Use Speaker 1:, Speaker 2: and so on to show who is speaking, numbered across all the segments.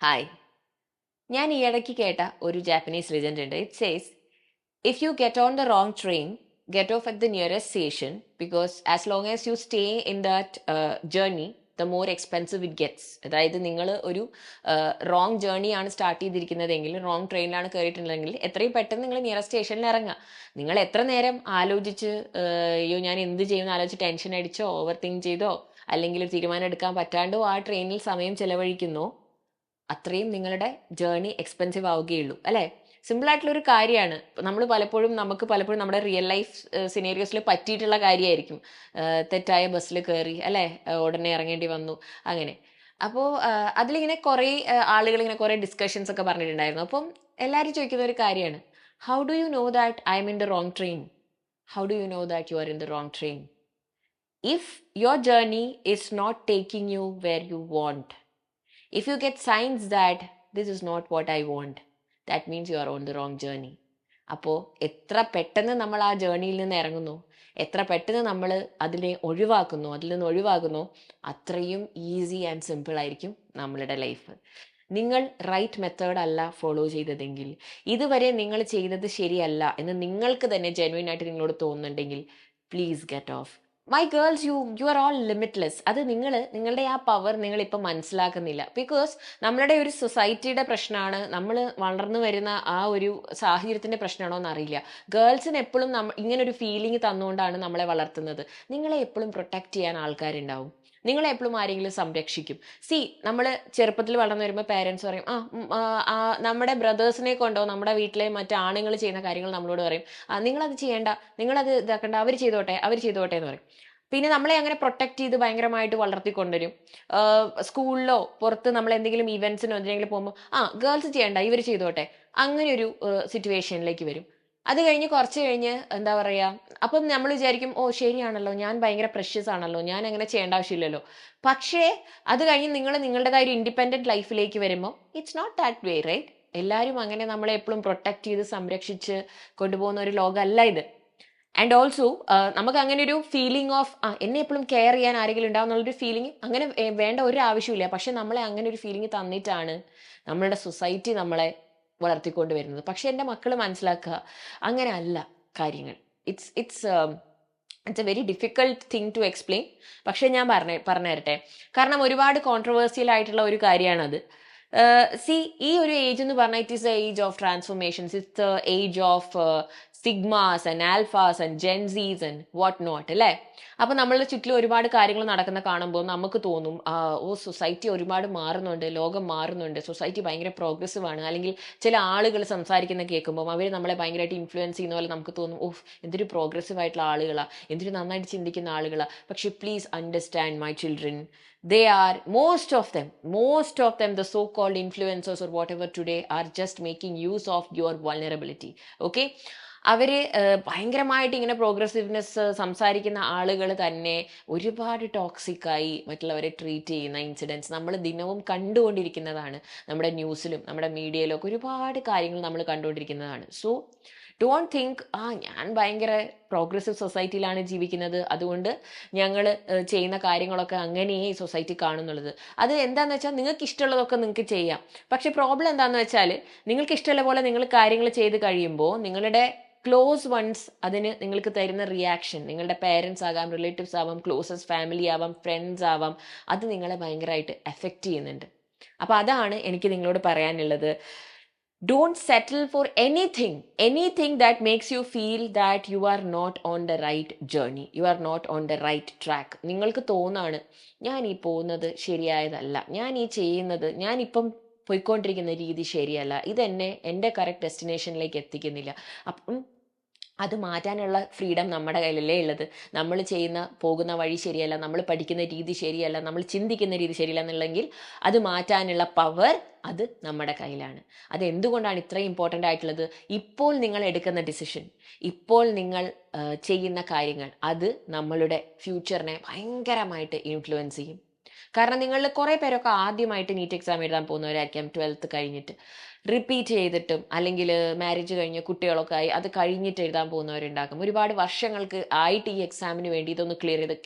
Speaker 1: Hi. ഞാൻ ഈയിടയ്ക്ക് കേട്ട ഒരു ജാപ്പനീസ് ലെജൻഡ് ഉണ്ട്. It says if you get on the wrong train, get of at the nearest station, because as long as you stay in that journey the more expensive it gets. അതായത് നിങ്ങൾ ഒരു wrong ജേർണിയാണ് start ചെയ്തിരിക്കുന്നതെങ്കിൽ, wrong ട്രെയിനിലാണ് കയറിയിട്ടുണ്ടെങ്കിൽ എത്രയും പെട്ടെന്ന് നിങ്ങൾ nearest സ്റ്റേഷനിൽ ഇറങ്ങുക. നിങ്ങൾ എത്ര നേരം ആലോചിച്ച് അയ്യോ ഞാൻ എന്ത് ചെയ്യുമെന്ന് ആലോചിച്ച് ടെൻഷൻ അടിച്ചോ ഓവർ തിങ്ക് ചെയ്തോ അല്ലെങ്കിൽ ഒരു തീരുമാനം എടുക്കാൻ പറ്റാണ്ടോ ആ ട്രെയിനിൽ സമയം ചെലവഴിക്കുന്നോ അത്രയും നിങ്ങളുടെ ജേർണി എക്സ്പെൻസീവ് ആവുകയുള്ളൂ, അല്ലേ? സിമ്പിൾ ആയിട്ടുള്ള ഒരു കാര്യമാണ്. നമുക്ക് പലപ്പോഴും നമ്മുടെ റിയൽ ലൈഫ് സിനേറിയോസിൽ പറ്റിയിട്ടുള്ള കാര്യമായിരിക്കും. തെറ്റായ ബസ്സിൽ കയറി, അല്ലേ, ഉടനെ ഇറങ്ങേണ്ടി വന്നു, അങ്ങനെ. അപ്പോൾ അതിലിങ്ങനെ കുറേ ആളുകൾ ഇങ്ങനെ കുറേ ഡിസ്കഷൻസ് ഒക്കെ പറഞ്ഞിട്ടുണ്ടായിരുന്നു. അപ്പം എല്ലാവരും ചോദിക്കുന്ന ഒരു കാര്യമാണ്, how do you know that I M in the wrong train? How do you know that you are in the wrong train? If your journey is not taking you where you want, if you get signs that this is not what I want, that means you are on the wrong journey. അപ്പോൾ എത്ര പെട്ടെന്ന് നമ്മൾ ആ ജേർണിയിൽ നിന്ന് ഇറങ്ങുന്നു, എത്ര പെട്ടെന്ന് നമ്മൾ അതിൽ നിന്ന് ഒഴിവാകുന്നു, അത്രയും ഈസി ആൻഡ് സിമ്പിൾ ആയിരിക്കും നമ്മളുടെ ലൈഫ്. നിങ്ങൾ റൈറ്റ് മെത്തേഡ് അല്ല ഫോളോ ചെയ്തതെങ്കിൽ, ഇതുവരെ നിങ്ങൾ ചെയ്തത് ശരിയല്ല എന്ന് നിങ്ങൾക്ക് തന്നെ ജെന്യുവൻ ആയിട്ട് നിങ്ങളോട് തോന്നുന്നുണ്ടെങ്കിൽ, please get of. My girls, you are all limitless. അത് നിങ്ങളുടെ ആ പവർ നിങ്ങളിപ്പോൾ മനസ്സിലാക്കുന്നില്ല. ബിക്കോസ് നമ്മളുടെ ഒരു സൊസൈറ്റിയുടെ പ്രശ്നമാണ്, നമ്മൾ വളർന്നു വരുന്ന ആ ഒരു സാഹചര്യത്തിന്റെ പ്രശ്നമാണോ എന്നറിയില്ല. ഗേൾസിന് എപ്പോഴും ഇങ്ങനൊരു ഫീലിംഗ് തന്നുകൊണ്ടാണ് നമ്മളെ വളർത്തുന്നത്. നിങ്ങളെ എപ്പോഴും പ്രൊട്ടക്ട് ചെയ്യാൻ ആൾക്കാരുണ്ടാവും, നിങ്ങളെ എപ്പോഴും ആരെങ്കിലും സംരക്ഷിക്കും. നമ്മൾ ചെറുപ്പത്തിൽ വളർന്നു വരുമ്പോൾ പേരൻസ് പറയും, നമ്മുടെ ബ്രദേഴ്സിനെ കൊണ്ടോ നമ്മുടെ വീട്ടിലെ മറ്റു ആണുങ്ങൾ ചെയ്യുന്ന കാര്യങ്ങൾ നമ്മളോട് പറയും, നിങ്ങളത് ചെയ്യേണ്ട, നിങ്ങളത് ഇതാക്കണ്ട, അവർ ചെയ്തോട്ടെ എന്ന് പറയും. പിന്നെ നമ്മളെ അങ്ങനെ പ്രൊട്ടക്ട് ചെയ്ത് ഭയങ്കരമായിട്ട് വളർത്തിക്കൊണ്ടുവരും. സ്കൂളിലോ പുറത്ത് നമ്മൾ എന്തെങ്കിലും ഇവന്റ്സിനോ എന്തെങ്കിലും പോകുമ്പോൾ ഗേൾസ് ചെയ്യണ്ട, ഇവർ ചെയ്തോട്ടെ, അങ്ങനെ ഒരു സിറ്റുവേഷനിലേക്ക് വരും. അത് കഴിഞ്ഞ് കുറച്ച് കഴിഞ്ഞ് എന്താ പറയാ, അപ്പം നമ്മൾ വിചാരിക്കും, ഓ ശരിയാണല്ലോ, ഞാൻ ഭയങ്കര പ്രഷ്യസ് ആണല്ലോ, ഞാൻ അങ്ങനെ ചെയ്യേണ്ട ആവശ്യമില്ലല്ലോ. പക്ഷേ അത് കഴിഞ്ഞ് നിങ്ങൾ നിങ്ങളുടേതായ ഒരു ഇൻഡിപെൻഡന്റ് ലൈഫിലേക്ക് വരുമ്പോൾ it's not that way, right? എല്ലാവരും അങ്ങനെ നമ്മളെ എപ്പോഴും പ്രൊട്ടക്ട് ചെയ്ത് സംരക്ഷിച്ച് കൊണ്ടുപോകുന്ന ഒരു ലോകമല്ല ഇത്. ആൻഡ് ഓൾസോ നമുക്ക് അങ്ങനെ ഒരു ഫീലിംഗ് ഓഫ് എന്നെ എപ്പോഴും കെയർ ചെയ്യാൻ ആരെങ്കിലും ഉണ്ടാവും എന്നുള്ളൊരു ഫീലിംഗ് അങ്ങനെ വേണ്ട ഒരു ആവശ്യമില്ല. പക്ഷെ നമ്മളെ അങ്ങനെ ഒരു ഫീലിംഗ് തന്നിട്ടാണ് നമ്മളുടെ സൊസൈറ്റി നമ്മളെ വളർത്തിക്കൊണ്ട് വരുന്നത്. പക്ഷെ എൻ്റെ മക്കൾ മനസ്സിലാക്കുക, അങ്ങനെ അല്ല കാര്യങ്ങൾ. It's it's it's a very difficult thing to explain. പക്ഷെ ഞാൻ പറഞ്ഞു തരട്ടെ, കാരണം ഒരുപാട് കോൺട്രവേഴ്സ്യൽ ആയിട്ടുള്ള ഒരു കാര്യമാണത്. ഈ ഒരു ഏജ് എന്ന് പറഞ്ഞാൽ it is a age of transformations. It's age of sigmas and alphas and Gen Zs and what not, അല്ലേ? അപ്പൊ നമ്മളുടെ ചുറ്റിലും ഒരുപാട് കാര്യങ്ങൾ നടക്കുന്ന കാണുമ്പോൾ നമുക്ക് തോന്നും, സൊസൈറ്റി ഒരുപാട് മാറുന്നുണ്ട്, ലോകം മാറുന്നുണ്ട്, സൊസൈറ്റി ഭയങ്കര പ്രോഗ്രസീവ് ആണ്. അല്ലെങ്കിൽ ചില ആളുകൾ സംസാരിക്കുന്ന കേൾക്കുമ്പോൾ അവർ നമ്മളെ ഭയങ്കരമായിട്ട് ഇൻഫ്ലുവൻസ് ചെയ്യുന്ന പോലെ നമുക്ക് തോന്നും, എന്തൊരു പ്രോഗ്രസീവ് ആയിട്ടുള്ള ആളുകളാ, എന്തൊരു നന്നായിട്ട് ചിന്തിക്കുന്ന ആളുകളാ. പക്ഷെ please understand my children, they are most of them the so called influencers or whatever today are just making use of your vulnerability. Okay, അവര് ഭയങ്കരമായിട്ട് ഇങ്ങനെ പ്രോഗ്രസീവ്നെസ് സംസാരിക്കുന്ന ആളുകൾ തന്നെ ഒരുപാട് ടോക്സിക്കായി മറ്റുള്ളവരെ ട്രീറ്റ് ചെയ്യുന്ന ഇൻസിഡൻസ് നമ്മൾ ദിനവും കണ്ടുകൊണ്ടിരിക്കുന്നതാണ്. നമ്മുടെ ന്യൂസിലും നമ്മുടെ മീഡിയയിലും ഒക്കെ ഒരുപാട് കാര്യങ്ങൾ നമ്മൾ കണ്ടുകൊണ്ടിരിക്കുന്നതാണ്. സോ ഡോണ്ട് തിങ്ക് ഞാൻ ഭയങ്കര പ്രോഗ്രസീവ് സൊസൈറ്റിയിലാണ് ജീവിക്കുന്നത്, അതുകൊണ്ട് ഞങ്ങൾ ചെയ്യുന്ന കാര്യങ്ങളൊക്കെ അങ്ങനെയേ സൊസൈറ്റി കാണുന്നുള്ളത്. അത് എന്താണെന്ന് വെച്ചാൽ നിങ്ങൾക്ക് ഇഷ്ടമുള്ളതൊക്കെ നിങ്ങൾക്ക് ചെയ്യാം. പക്ഷെ പ്രോബ്ലം എന്താണെന്ന് വെച്ചാൽ നിങ്ങൾക്ക് ഇഷ്ടമുള്ള പോലെ നിങ്ങൾ കാര്യങ്ങൾ ചെയ്ത് കഴിയുമ്പോൾ നിങ്ങളുടെ ക്ലോസ് വൺസ് അതിന് നിങ്ങൾക്ക് തരുന്ന റിയാക്ഷൻ, നിങ്ങളുടെ പേരൻസ് ആകാം, റിലേറ്റീവ്സ് ആവാം, ക്ലോസസ്റ്റ് ഫാമിലി ആവാം, ഫ്രണ്ട്സ് ആവാം, അത് നിങ്ങളെ ഭയങ്കരമായിട്ട് എഫക്റ്റ് ചെയ്യുന്നുണ്ട്. അപ്പം അതാണ് എനിക്ക് നിങ്ങളോട് പറയാനുള്ളത്. Don't settle for anything that makes you feel that you are not on the right journey, you are not on the right track. നിങ്ങൾക്ക് തോന്നാണ്, ഞാൻ ഈ പോകുന്നത് ശരിയായതല്ല, ഞാനിപ്പം പോയിക്കൊണ്ടിരിക്കുന്ന രീതി ശരിയല്ല, ഇതെന്നെ എൻ്റെ കറക്റ്റ് ഡെസ്റ്റിനേഷനിലേക്ക് എത്തിക്കുന്നില്ല. അപ്പം അത് മാറ്റാനുള്ള ഫ്രീഡം നമ്മുടെ കയ്യിലല്ലേ ഉള്ളത്. നമ്മൾ പോകുന്ന വഴി ശരിയല്ല, നമ്മൾ പഠിക്കുന്ന രീതി ശരിയല്ല, നമ്മൾ ചിന്തിക്കുന്ന രീതി ശരിയല്ല എന്നുള്ളെങ്കിൽ അത് മാറ്റാനുള്ള പവർ അത് നമ്മുടെ കയ്യിലാണ്. അത് എന്തുകൊണ്ടാണ് ഇത്രയും ഇമ്പോർട്ടൻ്റ് ആയിട്ടുള്ളത്? ഇപ്പോൾ നിങ്ങൾ എടുക്കുന്ന ഡിസിഷൻ, ഇപ്പോൾ നിങ്ങൾ ചെയ്യുന്ന കാര്യങ്ങൾ, അത് നമ്മളുടെ ഫ്യൂച്ചറിനെ ഭയങ്കരമായിട്ട് ഇൻഫ്ലുവൻസ് ചെയ്യും. കാരണം നിങ്ങളിൽ കുറേ പേരൊക്കെ ആദ്യമായിട്ട് നീറ്റ് എക്സാം എഴുതാൻ പോകുന്നവരായിരിക്കാം 12th കഴിഞ്ഞിട്ട്. റിപ്പീറ്റ് ചെയ്തിട്ടും അല്ലെങ്കിൽ മാരേജ് കഴിഞ്ഞ് കുട്ടികളൊക്കെ ആയി അത് കഴിഞ്ഞിട്ട് എഴുതാൻ പോകുന്നവരുണ്ടാകും. ഒരുപാട് വർഷങ്ങൾക്ക് ആയിട്ട് ഈ എക്സാമിന് വേണ്ടി ഇതൊന്ന് ക്ലിയർ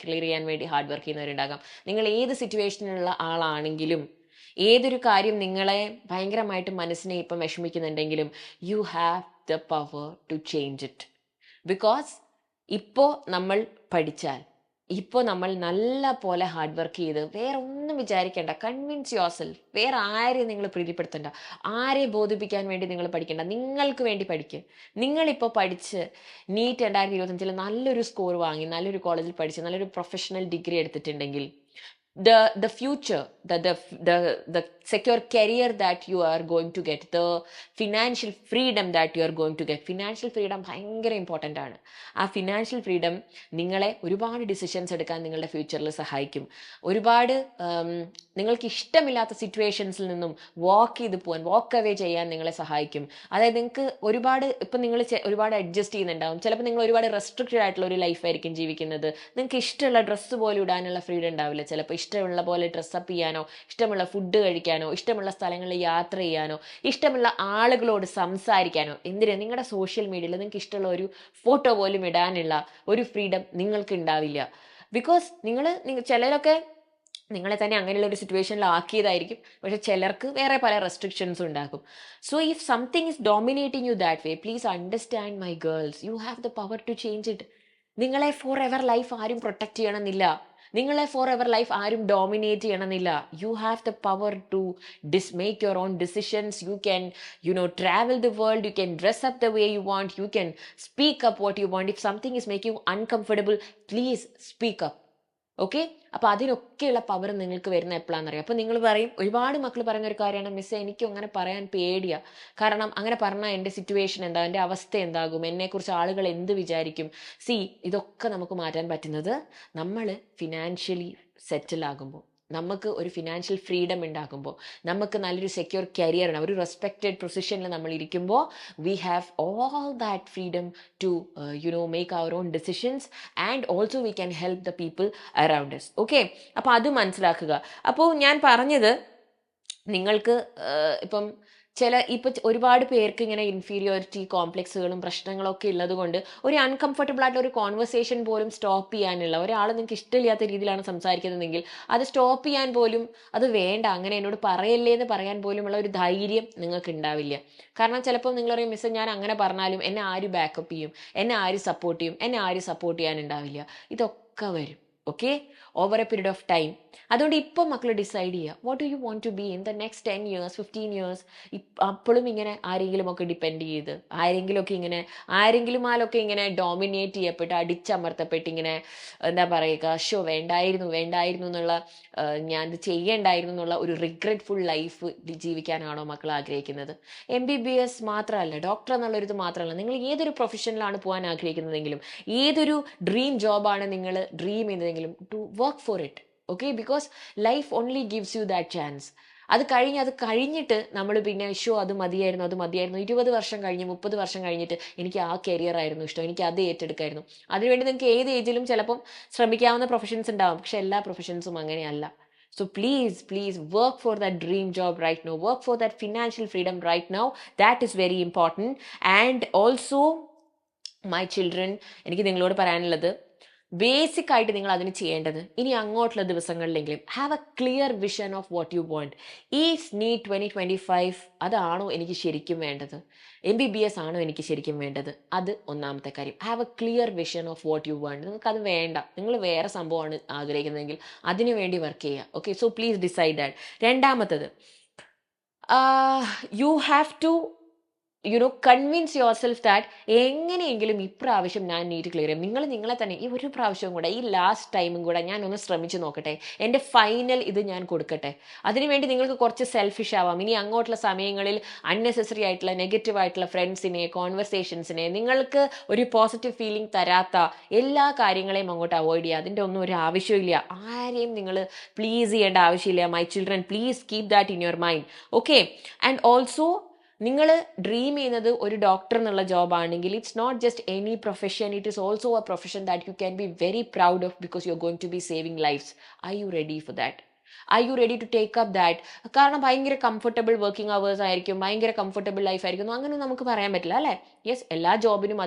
Speaker 1: ചെയ്യാൻ വേണ്ടി ഹാർഡ് വർക്ക് ചെയ്യുന്നവരുണ്ടാകാം. നിങ്ങൾ ഏത് സിറ്റുവേഷനിലുള്ള ആളാണെങ്കിലും ഏതൊരു കാര്യം നിങ്ങളെ ഭയങ്കരമായിട്ട് മനസ്സിനെ ഇപ്പം വിഷമിക്കുന്നുണ്ടെങ്കിലും you have the power to change it. Because ഇപ്പോൾ നമ്മൾ പഠിച്ചാൽ, ഇപ്പോൾ നമ്മൾ നല്ല പോലെ ഹാർഡ് വർക്ക് ചെയ്ത് വേറെ ഒന്നും വിചാരിക്കേണ്ട, കൺവിൻസ് യുവർ സെൽഫ്. വേറെ ആരെയും നിങ്ങൾ പ്രീതിപ്പെടുത്തണ്ട, ആരെ ബോധിപ്പിക്കാൻ വേണ്ടി നിങ്ങൾ പഠിക്കേണ്ട, നിങ്ങൾക്ക് വേണ്ടി പഠിക്കുക. നിങ്ങളിപ്പോൾ പഠിച്ച് നീറ്റ് 2025 നല്ലൊരു സ്കോർ വാങ്ങി നല്ലൊരു കോളേജിൽ പഠിച്ച് നല്ലൊരു പ്രൊഫഷണൽ ഡിഗ്രി എടുത്തിട്ടുണ്ടെങ്കിൽ the future, the secure career that you are going to get, the financial freedom that you are going to get. Financial freedom ഭയങ്കര ഇമ്പോർട്ടൻ്റ് ആണ്. ആ ഫിനാൻഷ്യൽ ഫ്രീഡം നിങ്ങളെ ഒരുപാട് ഡിസിഷൻസ് എടുക്കാൻ നിങ്ങളുടെ ഫ്യൂച്ചറിൽ സഹായിക്കും. ഒരുപാട് നിങ്ങൾക്ക് ഇഷ്ടമില്ലാത്ത സിറ്റുവേഷൻസിൽ നിന്നും വാക്ക് അവേ ചെയ്യാൻ നിങ്ങളെ സഹായിക്കും. അതായത് നിങ്ങൾക്ക് ഇപ്പം നിങ്ങൾ ഒരുപാട് അഡ്ജസ്റ്റ് ചെയ്യുന്നുണ്ടാവും. ചിലപ്പോൾ നിങ്ങൾ ഒരുപാട് റെസ്ട്രിക്റ്റഡ് ആയിട്ടുള്ള ഒരു ലൈഫായിരിക്കും ജീവിക്കുന്നത്. നിങ്ങൾക്ക് ഇഷ്ടമുള്ള ഡ്രസ്സ് പോലും ഇടാനുള്ള ഫ്രീഡം ഉണ്ടാവില്ല. ചിലപ്പോൾ ഇഷ്ടമുള്ള പോലെ ഡ്രസ്സപ്പ് ചെയ്യാനോ, ഇഷ്ടമുള്ള ഫുഡ് കഴിക്കാനോ, ഇഷ്ടമുള്ള സ്ഥലങ്ങളിൽ യാത്ര ചെയ്യാനോ, ഇഷ്ടമുള്ള ആളുകളോട് സംസാരിക്കാനോ, നിങ്ങളുടെ സോഷ്യൽ മീഡിയയിൽ നിങ്ങൾക്ക് ഇഷ്ടമുള്ള ഒരു ഫോട്ടോ പോലും ഇടാനുള്ള ഒരു ഫ്രീഡം നിങ്ങൾക്ക് ഉണ്ടാവില്ല. ബിക്കോസ് ചിലരൊക്കെ നിങ്ങളെ തന്നെ അങ്ങനെയുള്ള ഒരു സിറ്റുവേഷനിൽ ആക്കിയതായിരിക്കും, പക്ഷെ ചിലർക്ക് വേറെ പല റെസ്ട്രിക്ഷൻസും ഉണ്ടാക്കും. So if something is dominating you that way, please understand my girls, you have the power to change it. നിങ്ങളെ ഫോർ എവർ ലൈഫ് ആരും പ്രൊട്ടക്ട് ചെയ്യണമെന്നില്ല, നിങ്ങളെ ഫോർ എവർ ലൈഫ് ആരും ഡോമിനേറ്റ് ചെയ്യണമെന്നില്ല. You have the power to make your own decisions. You can travel the world, you can dress up the way you want, you can speak up what you want. If something is making you uncomfortable, please speak up. Okay? അപ്പോൾ അതിനൊക്കെയുള്ള power നിങ്ങൾക്ക് വരുന്ന എപ്പോഴാണെന്നറിയാം. അപ്പോൾ നിങ്ങൾ പറയും, ഒരുപാട് മക്കൾ പറയുന്ന ഒരു കാര്യമാണ്, മിസ്സേ എനിക്കും അങ്ങനെ പറയാൻ പേടിയാണ്, കാരണം അങ്ങനെ പറഞ്ഞാൽ എൻ്റെ സിറ്റുവേഷൻ എന്താ, എൻ്റെ അവസ്ഥ എന്താകും, എന്നെക്കുറിച്ച് ആളുകൾ എന്ത് വിചാരിക്കും. ഇതൊക്കെ നമുക്ക് മാറ്റാൻ പറ്റുന്നത് നമ്മൾ ഫിനാൻഷ്യലി സെറ്റിൽ ആകുമ്പോൾ, നമുക്ക് ഒരു ഫിനാൻഷ്യൽ ഫ്രീഡം ഉണ്ടാക്കുമ്പോൾ, നമുക്ക് നല്ലൊരു സെക്യൂർ കരിയർ ഉണ്ട്, ഒരു റെസ്പെക്റ്റഡ് പൊസിഷനിൽ നമ്മൾ ഇരിക്കുമ്പോൾ, we have all that freedom to make our own decisions and also we can help the people around us. Okay? അപ്പോൾ അത് മനസ്സിലാക്കുക. അപ്പോൾ ഞാൻ പറഞ്ഞത്, നിങ്ങൾക്ക് ഇപ്പം ഒരുപാട് പേർക്ക് ഇങ്ങനെ ഇൻഫീരിയോറിറ്റി കോംപ്ലക്സുകളും പ്രശ്നങ്ങളൊക്കെ ഉള്ളത് കൊണ്ട് ഒരു അൺകംഫർട്ടബിൾ ആയിട്ടുള്ള ഒരു കോൺവെർസേഷൻ പോലും സ്റ്റോപ്പ് ചെയ്യാനുള്ള, ഒരാൾ നിങ്ങൾക്ക് ഇഷ്ടമില്ലാത്ത രീതിയിലാണ് സംസാരിക്കുന്നതെങ്കിൽ അത് സ്റ്റോപ്പ് ചെയ്യാൻ പോലും, അത് വേണ്ട, അങ്ങനെ എന്നോട് പറയല്ലേ എന്ന് പറയാൻ പോലുമുള്ള ഒരു ധൈര്യം നിങ്ങൾക്ക് ഉണ്ടാവില്ല. കാരണം ചിലപ്പോൾ നിങ്ങൾ പറയും, മിസ്സേ ഞാൻ അങ്ങനെ പറഞ്ഞാലും എന്നെ ആര് ബാക്കപ്പ് ചെയ്യും, എന്നെ ആര് സപ്പോർട്ട് ചെയ്യും, എന്നെ ആര് സപ്പോർട്ട് ചെയ്യാനുണ്ടാവില്ല. ഇതൊക്കെ വരും. Okay? Over a period of time. അതുകൊണ്ട് ഇപ്പോൾ മക്കൾ ഡിസൈഡ് ചെയ്യുക, what do you want to be in the next 10 years 15 years. അപ്പോഴും ഇങ്ങനെ ആരെങ്കിലുമൊക്കെ ഡിപ്പെൻഡ് ചെയ്ത്, ആരെങ്കിലുമാലൊക്കെ ഇങ്ങനെ ഡോമിനേറ്റ് ചെയ്യപ്പെട്ട്, അടിച്ചമർത്തപ്പെട്ട്, ഇങ്ങനെ എന്താ പറയുക, വേണ്ടായിരുന്നു എന്നുള്ള, ഞാൻ ഇത് ചെയ്യേണ്ടായിരുന്നു എന്നുള്ള ഒരു റിഗ്രറ്റ്ഫുൾ ലൈഫ് ജീവിക്കാനാണോ മക്കൾ ആഗ്രഹിക്കുന്നത്? MBBS മാത്രമല്ല, ഡോക്ടർ എന്നുള്ളൊരിത് മാത്രമല്ല, നിങ്ങൾ ഏതൊരു പ്രൊഫഷനിലാണ് പോകാൻ ആഗ്രഹിക്കുന്നതെങ്കിലും, ഏതൊരു ഡ്രീം ജോബാണ് നിങ്ങൾ ഡ്രീം ചെയ്തതെങ്കിലും, to work for it. Okay? Because life only gives you that chance. അത് കഴിഞ്ഞിട്ട് നമ്മൾ പിന്നെ അത് മതിയായിരുന്നു 20 വർഷം കഴിഞ്ഞ് 30 വർഷം കഴിഞ്ഞിട്ട് എനിക്ക് ആ കരിയർ ആയിരുന്നു ഇഷ്ടം, എനിക്ക് അത് ഏറ്റെടുക്കായിരുന്നു. അതിനുവേണ്ടി നിങ്ങൾക്ക് ഏത് ഏജിലും ചിലപ്പം ശ്രമിക്കാവുന്ന പ്രൊഫഷൻസ് ഉണ്ടാവും, പക്ഷെ എല്ലാ പ്രൊഫഷൻസും അങ്ങനെയല്ല. So please work for that dream job right now. Work for that financial freedom right now. That is very important. And also, my children, എനിക്ക് നിങ്ങളോട് പറയാനുള്ളത്, ബേസിക് ആയിട്ട് നിങ്ങൾ അതിന് ചെയ്യേണ്ടത്, ഇനി അങ്ങോട്ടുള്ള ദിവസങ്ങളിലെങ്കിലും have a clear vision of what you want. ഈ നീറ്റ് 2025 അതാണോ എനിക്ക് ശരിക്കും വേണ്ടത്, MBBS ആണോ എനിക്ക് ശരിക്കും വേണ്ടത്? അത് ഒന്നാമത്തെ കാര്യം. Have a clear vision of what you want. നിങ്ങൾക്ക് അത് വേണ്ട, നിങ്ങൾ വേറെ സംഭവമാണ് ആഗ്രഹിക്കുന്നതെങ്കിൽ അതിനു വേണ്ടി വർക്ക് ചെയ്യുക. Okay? So please decide that. രണ്ടാമത്തത്, you have to convince yourself that എങ്ങനെയെങ്കിലും ഇപ്രാവശ്യം ഞാൻ നീറ്റ് ക്ലിയർ ചെയ്യും. നിങ്ങളെ തന്നെ ഈ ഒരു പ്രാവശ്യവും കൂടെ, ഈ ലാസ്റ്റ് ടൈമും കൂടെ ഞാൻ ഒന്ന് ശ്രമിച്ചു നോക്കട്ടെ, എൻ്റെ ഫൈനൽ ഇത് ഞാൻ കൊടുക്കട്ടെ. അതിനുവേണ്ടി നിങ്ങൾക്ക് കുറച്ച് സെൽഫിഷ് ആവാം. ഇനി അങ്ങോട്ടുള്ള സമയങ്ങളിൽ അൺനെസസറി ആയിട്ടുള്ള നെഗറ്റീവ് ആയിട്ടുള്ള ഫ്രണ്ട്സിനെ, കോൺവെർസേഷൻസിനെ, നിങ്ങൾക്ക് ഒരു പോസിറ്റീവ് ഫീലിംഗ് തരാത്ത എല്ലാ കാര്യങ്ങളെയും അങ്ങോട്ട് അവോയ്ഡ് ചെയ്യുക. അതിൻ്റെ ഒന്നും ഒരു ആവശ്യമില്ല. ആരെയും നിങ്ങൾ പ്ലീസ് ചെയ്യേണ്ട ആവശ്യമില്ല. My children, please keep that in your mind. Okay? And also, നിങ്ങൾ ഡ്രീം ചെയ്യുന്നത് ഒരു ഡോക്ടർ എന്നുള്ള ജോബാണെങ്കിൽ, it's not just any profession, it is also a profession that you can be very proud of, because you are going to be saving lives. Are you ready for that? Are you ready to take up that? കാരണം ഭയങ്കര comfortable working hours ആയിരിക്കും, ഭയങ്കര comfortable life ആയിരിക്കും, അങ്ങനെ നമുക്ക് പറയാൻ പറ്റില്ല അല്ലേ? യെസ്, എല്ലാ ജോബിനും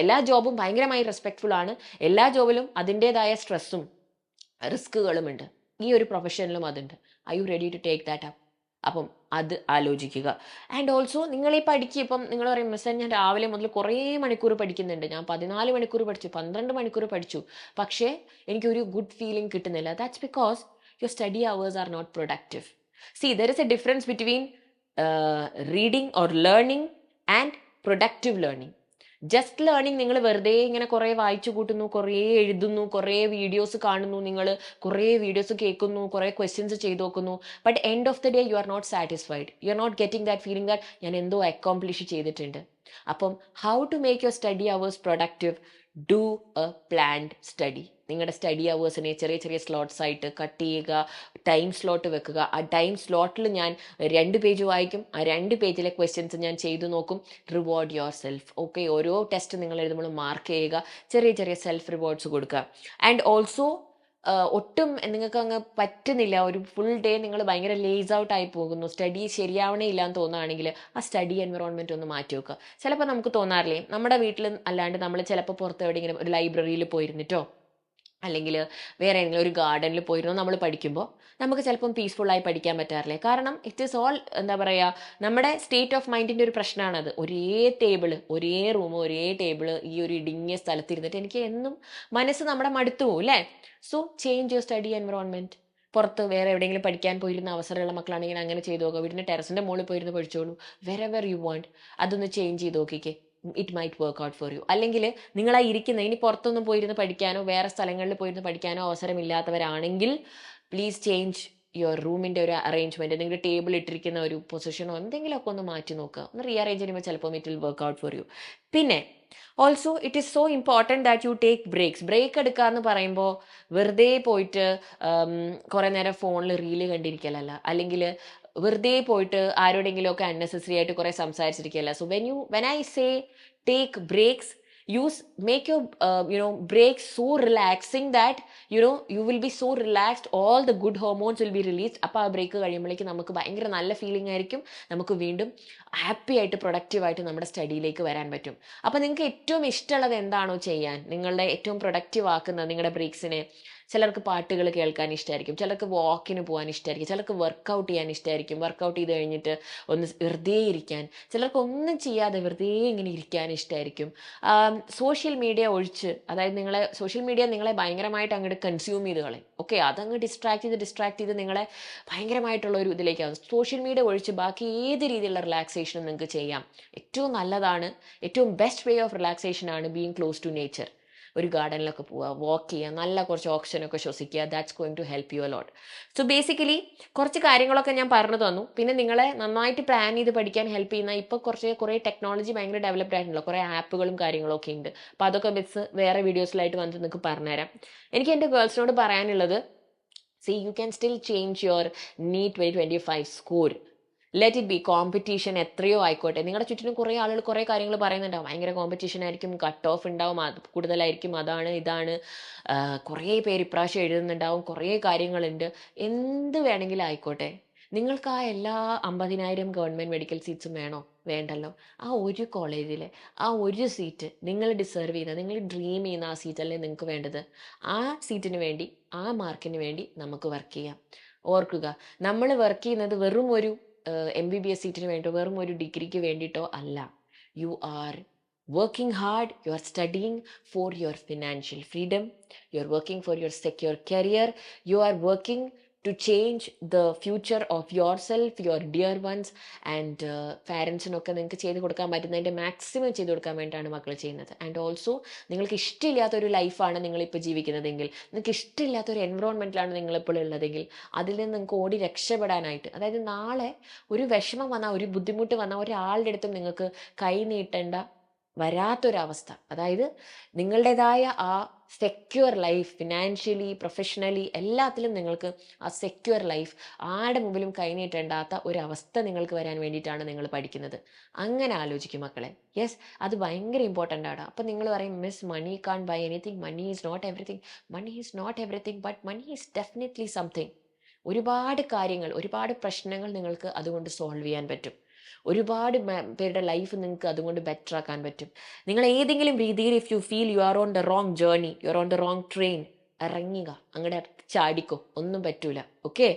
Speaker 1: എല്ലാ ജോബും ഭയങ്കരമായി റെസ്പെക്ട്ഫുൾ ആണ്. എല്ലാ ജോബിലും അതിൻ്റെതായ സ്ട്രെസ്സും റിസ്കുകളും ഉണ്ട്. ഈ ഒരു പ്രൊഫഷനിലും അതുണ്ട്. Are you ready to take that up? അപ്പം അത് ആലോചിക്കുക. ആൻഡ് ഓൾസോ നിങ്ങൾ ഈ പഠിക്കുക, ഇപ്പം നിങ്ങൾ പറയും മിസ്സേ ഞാൻ രാവിലെ മുതൽ കുറേ മണിക്കൂർ പഠിക്കുന്നുണ്ട്, ഞാൻ 14 മണിക്കൂർ പഠിച്ചു, 12 മണിക്കൂർ പഠിച്ചു, പക്ഷേ എനിക്കൊരു ഗുഡ് ഫീലിംഗ് കിട്ടുന്നില്ല. That's because your study hours are not productive. See there is a difference between reading or learning and productive learning. Just learning നിങ്ങൾ വെറുതെ ഇങ്ങനെ കുറേ വായിച്ചു കൂട്ടുന്നു, കുറേ എഴുതുന്നു, കുറേ വീഡിയോസ് കാണുന്നു, നിങ്ങൾ കുറേ വീഡിയോസ് കേൾക്കുന്നു, കുറേ ക്വസ്റ്റ്യൻസ് ചെയ്ത് നോക്കുന്നു, but end of the day you are not satisfied, you are not getting that feeling that ഞാൻ എന്തോ അക്കോംപ്ലിഷ് ചെയ്തിട്ടുണ്ട്. അപ്പം how to make your study hours productive? Do a planned study. നിങ്ങളുടെ സ്റ്റഡി അവേഴ്സിനെ ചെറിയ ചെറിയ സ്ലോട്ട്സ് ആയിട്ട് കട്ട് ചെയ്യുക, ടൈം സ്ലോട്ട് വെക്കുക. ആ ടൈം സ്ലോട്ടിൽ ഞാൻ 2 പേജ് വായിക്കും, ആ 2 പേജിലെ ക്വസ്റ്റ്യൻസ് ഞാൻ ചെയ്തു നോക്കും. Reward your self. ഓക്കെ, ഓരോ ടെസ്റ്റ് നിങ്ങൾ എഴുതുമ്പോൾ മാർക്ക് ചെയ്യുക, ചെറിയ ചെറിയ സെൽഫ് റിവാർഡ്സ് കൊടുക്കുക. ആൻഡ് ഓൾസോ ഒട്ടും നിങ്ങൾക്ക് അങ്ങ് പറ്റുന്നില്ല, ഒരു ഫുൾ ഡേ നിങ്ങൾ ഭയങ്കര ലേസ് ഔട്ട് ആയി പോകുന്നു, സ്റ്റഡി ശരിയാവണേ ഇല്ല എന്ന് തോന്നുകയാണെങ്കിൽ ആ സ്റ്റഡി എൻവറോൺമെൻറ്റ് ഒന്ന് മാറ്റി വെക്കുക. ചിലപ്പോൾ നമുക്ക് തോന്നാറില്ലേ, നമ്മുടെ വീട്ടിൽ അല്ലാണ്ട് നമ്മൾ ചിലപ്പോൾ പുറത്ത് എവിടെയെങ്കിലും ഒരു ലൈബ്രറിയിൽ പോയിരുന്നിട്ടോ അല്ലെങ്കിൽ വേറെ ഏതെങ്കിലും ഒരു ഗാർഡനിൽ പോയിരുന്നോ നമ്മൾ പഠിക്കുമ്പോൾ നമുക്ക് ചിലപ്പം പീസ്ഫുള്ളായി പഠിക്കാൻ പറ്റാറില്ലേ? കാരണം ഇറ്റ് ഈസ് ഓൾ എന്താ പറയുക, നമ്മുടെ സ്റ്റേറ്റ് ഓഫ് മൈൻഡിൻ്റെ ഒരു പ്രശ്നമാണത്. ഒരേ ടേബിള്, ഒരേ റൂം, ഒരേ ടേബിള്, ഈ ഒരു ഇടുങ്ങിയ സ്ഥലത്തിരുന്നിട്ട് എനിക്ക് എന്നും മനസ്സ് നമ്മുടെ മടുത്തു പോകും അല്ലേ? So change your study environment. പുറത്ത് വേറെ എവിടെയെങ്കിലും പഠിക്കാൻ പോയിരുന്ന അവസരമുള്ള മക്കളാണെങ്കിൽ അങ്ങനെ ചെയ്തു നോക്കുക. വീടിൻ്റെ ടെറസിൻ്റെ മുകളിൽ പോയിരുന്ന് പഠിച്ചോളൂ, വെറെവർ യു വാണ്ട്. അതൊന്ന് ചേഞ്ച് ചെയ്ത് നോക്കിക്കേ, it might work out for U. അല്ലെങ്കിൽ നിങ്ങളാ ഇരിക്കുന്ന ഇനി പുറത്തൊന്നും പോയിരുന്ന് പഠിക്കാനോ വേറെ സ്ഥലങ്ങളിൽ പോയിരുന്ന് പഠിക്കാനോ അവസരമില്ലാത്തവരാണെങ്കിൽ പ്ലീസ് ചേഞ്ച് യുവർ റൂമിൻ്റെ ഒരു അറേഞ്ച്മെൻറ്റ്. നിങ്ങളുടെ ടേബിൾ ഇട്ടിരിക്കുന്ന ഒരു പൊസിഷനോ എന്തെങ്കിലുമൊക്കെ ഒന്ന് മാറ്റി നോക്കുക, ഒന്ന് റീഅറേഞ്ച് ചെയ്യുമ്പോൾ ചിലപ്പോൾ it will work out for you. പിന്നെ also it is so important that you take breaks. Break എടുക്കുക എന്ന് പറയുമ്പോൾ വെറുതെ പോയിട്ട് കുറേ നേരം ഫോണിൽ റീല് കണ്ടിരിക്കലല്ല, അല്ലെങ്കിൽ വെറുതെ പോയിട്ട് ആരോടെങ്കിലുമൊക്കെ അൺനെസസറി ആയിട്ട് കുറേ സംസാരിച്ചിരിക്കുകയല്ല. So when I say take breaks, make your breaks so relaxing that you will be so relaxed, all the good hormones will be released. അപ്പോൾ ആ ബ്രേക്ക് കഴിയുമ്പോഴേക്കും നമുക്ക് ഭയങ്കര നല്ല ഫീലിംഗ് ആയിരിക്കും, നമുക്ക് വീണ്ടും ഹാപ്പി ആയിട്ട് പ്രൊഡക്റ്റീവായിട്ട് നമ്മുടെ സ്റ്റഡിയിലേക്ക് വരാൻ പറ്റും. അപ്പോൾ നിങ്ങൾക്ക് ഏറ്റവും ഇഷ്ടമുള്ളത് എന്താണോ ചെയ്യാൻ, നിങ്ങളുടെ ഏറ്റവും പ്രൊഡക്റ്റീവ് ആക്കുന്ന നിങ്ങളുടെ ബ്രേക്സിനെ, ചിലർക്ക് പാട്ടുകൾ കേൾക്കാൻ ഇഷ്ടമായിരിക്കും, ചിലർക്ക് വാക്കിന് പോകാൻ ഇഷ്ടമായിരിക്കും, ചിലർക്ക് വർക്കൗട്ട് ചെയ്യാൻ ഇഷ്ടമായിരിക്കും, വർക്കൗട്ട് ചെയ്ത് കഴിഞ്ഞിട്ട് ഒന്ന് വെറുതെ ഇരിക്കാൻ, ചിലർക്ക് ഒന്നും ചെയ്യാതെ വെറുതെ ഇങ്ങനെ ഇരിക്കാൻ ഇഷ്ടമായിരിക്കും. സോഷ്യൽ മീഡിയ ഒഴിച്ച്, അതായത് സോഷ്യൽ മീഡിയ നിങ്ങളെ ഭയങ്കരമായിട്ട് അങ്ങോട്ട് കൺസ്യൂം ചെയ്ത് കളയും. ഓക്കെ, അതങ്ങ് ഡിസ്ട്രാക്ട് ചെയ്ത് നിങ്ങളെ ഭയങ്കരമായിട്ടുള്ള ഒരു ഇതിലേക്കാവും. സോഷ്യൽ മീഡിയ ഒഴിച്ച് ബാക്കി ഏത് രീതിയിലുള്ള റിലാക്സേഷനും നിങ്ങൾക്ക് ചെയ്യാം. ഏറ്റവും നല്ലതാണ്, ഏറ്റവും ബെസ്റ്റ് വേ ഓഫ് റിലാക്സേഷൻ ആണ് ബീങ് ക്ലോസ് ടു നേച്ചർ. ഒരു ഗാർഡനിലൊക്കെ പോവുക, വാക്ക് ചെയ്യുക, നല്ല കുറച്ച് ഓക്സിജനൊക്കെ ശ്വസിക്കുക. That's going to help you a lot. So basically കുറച്ച് കാര്യങ്ങളൊക്കെ ഞാൻ പറഞ്ഞു തന്നു. പിന്നെ നിങ്ങളെ നന്നായിട്ട് പ്ലാൻ ചെയ്ത് പഠിക്കാൻ ഹെൽപ്പ് ചെയ്യുന്ന ഇപ്പോൾ കുറേ ടെക്നോളജി ഭയങ്കര ഡെവലപ്ഡ് ആയിട്ടുള്ള കുറേ ആപ്പുകളും കാര്യങ്ങളൊക്കെ ഉണ്ട്. അപ്പോൾ അതൊക്കെ മിസ് വേറെ വീഡിയോസിലായിട്ട് വന്നിട്ട് നിങ്ങൾക്ക് പറഞ്ഞുതരാം. എനിക്ക് എൻ്റെ ഗേൾസിനോട് പറയാനുള്ളത്, C you can still change your NEET 2025 score. Let it be. Competition എത്രയോ ആയിക്കോട്ടെ, നിങ്ങളുടെ ചുറ്റിനും കുറേ ആളുകൾ കുറേ കാര്യങ്ങൾ പറയുന്നുണ്ടാവും, ഭയങ്കര കോമ്പറ്റീഷൻ ആയിരിക്കും, കട്ട് ഓഫ് ഉണ്ടാവും, അത് കൂടുതലായിരിക്കും, അതാണ് ഇതാണ്, കുറേ പേര് ഇപ്രാവശ്യം എഴുതുന്നുണ്ടാവും, കുറേ കാര്യങ്ങളുണ്ട്. എന്ത് വേണമെങ്കിലും ആയിക്കോട്ടെ, നിങ്ങൾക്ക് ആ എല്ലാ 50,000 ഗവൺമെൻറ് മെഡിക്കൽ സീറ്റ്സും വേണോ? വേണ്ടല്ലോ. ആ ഒരു കോളേജിലെ ആ ഒരു സീറ്റ് നിങ്ങൾ ഡിസേർവ് ചെയ്യുന്ന, നിങ്ങൾ ഡ്രീം ചെയ്യുന്ന ആ സീറ്റല്ലേ നിങ്ങൾക്ക് വേണ്ടത്. ആ സീറ്റിന് വേണ്ടി, ആ മാർക്കിന് വേണ്ടി നമുക്ക് വർക്ക് ചെയ്യാം. ഓർക്കുക, നമ്മൾ വർക്ക് ചെയ്യുന്നത് വെറും ഒരു MBBS സീറ്റിന് വേണ്ടിയോ വെറും ഒരു ഡിഗ്രിക്ക് വേണ്ടിയിട്ടോ അല്ല. You are working hard, you are studying for your financial freedom, you are working for your secure career, you are working to change the future of yourself, your dear ones. And പാരൻസിനൊക്കെ നിങ്ങൾക്ക് ചെയ്ത് കൊടുക്കാൻ പറ്റുന്നതിൻ്റെ maximum ചെയ്ത് കൊടുക്കാൻ വേണ്ടിയിട്ടാണ് മക്കൾ ചെയ്യുന്നത്. And also നിങ്ങൾക്ക് ഇഷ്ടമില്ലാത്തൊരു ലൈഫാണ് നിങ്ങളിപ്പോൾ ജീവിക്കുന്നതെങ്കിൽ, നിങ്ങൾക്ക് ഇഷ്ടമില്ലാത്തൊരു എൻവറോൺമെൻറ്റിലാണ് നിങ്ങളിപ്പോൾ ഉള്ളതെങ്കിൽ, അതിൽ നിന്ന് നിങ്ങൾക്ക് ഓടി രക്ഷപ്പെടാനായിട്ട്, അതായത് നാളെ ഒരു വിഷമം വന്നാൽ, ഒരു ബുദ്ധിമുട്ട് വന്നാൽ ഒരാളുടെ അടുത്തും നിങ്ങൾക്ക് കൈ നീട്ടേണ്ട വരാത്തൊരവസ്ഥ, അതായത് നിങ്ങളുടേതായ ആ സെക്യൂർ ലൈഫ്, ഫിനാൻഷ്യലി പ്രൊഫഷണലി എല്ലാത്തിലും നിങ്ങൾക്ക് ആ സെക്യൂർ ലൈഫ്, ആരുടെ മുമ്പിലും കൈനീട്ടേണ്ടാത്ത ഒരവസ്ഥ നിങ്ങൾക്ക് വരാൻ വേണ്ടിയിട്ടാണ് നിങ്ങൾ പഠിക്കുന്നത്. അങ്ങനെ ആലോചിക്കും മക്കളെ. യെസ്, അത് ഭയങ്കര ഇമ്പോർട്ടൻ്റ് ആണ്. അപ്പം നിങ്ങൾ പറയും, miss money can buy anything, money is not everything. Money is not everything, but money is definitely something. ഒരുപാട് കാര്യങ്ങൾ, ഒരുപാട് പ്രശ്നങ്ങൾ നിങ്ങൾക്ക് അതുകൊണ്ട് സോൾവ് ചെയ്യാൻ പറ്റും. ഒരുപാട് പേരുടെ ലൈഫ് നിങ്ങൾക്ക് അതുകൊണ്ട് ബെറ്റർ ആക്കാൻ പറ്റും. നിങ്ങൾ ഏതെങ്കിലും രീതിയിൽ if you feel you are on the wrong journey, you are on the wrong train, ഇറങ്ങിക, അങ്ങടെ ചാടിക്കോ, ഒന്നും പറ്റൂല. ഓക്കെ,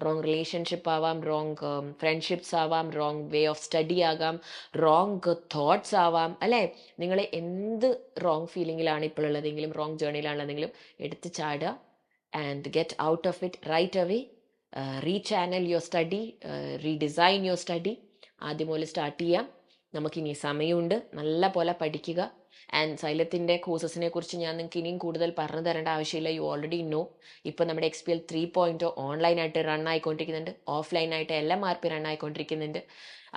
Speaker 1: റോങ് റിലേഷൻഷിപ്പ് ആവാം, റോങ് ഫ്രണ്ട്ഷിപ്സ് ആവാം, റോങ് വേ ഓഫ് സ്റ്റഡി ആകാം, റോങ് തോട്ട്സ് ആവാം, അല്ലേ? നിങ്ങൾ എന്ത് റോങ് ഫീലിങ്ങിലാണ് ഇപ്പോൾ ഉള്ളതെങ്കിലും, റോങ് ജേർണിയിലാണെന്നെങ്കിലും എടുത്ത് ചാടുക and get out of it right away. Rechannel your study, redesign your study. ആദ്യം മുതൽ സ്റ്റാർട്ട് ചെയ്യാം. നമുക്കിനി സമയമുണ്ട്, നല്ല പോലെ പഠിക്കുക. ആൻഡ് സൈലത്തിൻ്റെ കോഴ്സസിനെ കുറിച്ച് ഞാൻ നിങ്ങൾക്ക് ഇനിയും കൂടുതൽ പറഞ്ഞു തരേണ്ട ആവശ്യമില്ല, യു ഓൾറെഡി നോ. ഇപ്പോൾ നമ്മുടെ XPL 3.0 ഓൺലൈനായിട്ട് റൺ ആയിക്കൊണ്ടിരിക്കുന്നുണ്ട്, ഓഫ്ലൈനായിട്ട് LMRP റൺ ആയിക്കൊണ്ടിരിക്കുന്നുണ്ട്.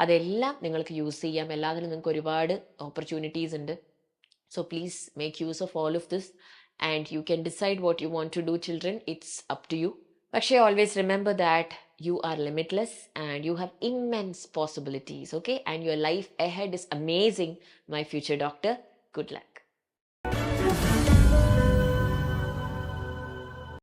Speaker 1: അതെല്ലാം നിങ്ങൾക്ക് യൂസ് ചെയ്യാം, എല്ലാത്തിനും നിങ്ങൾക്ക് ഒരുപാട് ഓപ്പർച്യൂണിറ്റീസ് ഉണ്ട്. So please make use of all of this and you can decide what you want to do, children. It's up to you. But always remember that you are limitless and you have immense possibilities, okay? And your life ahead is amazing, my future doctor. Good luck.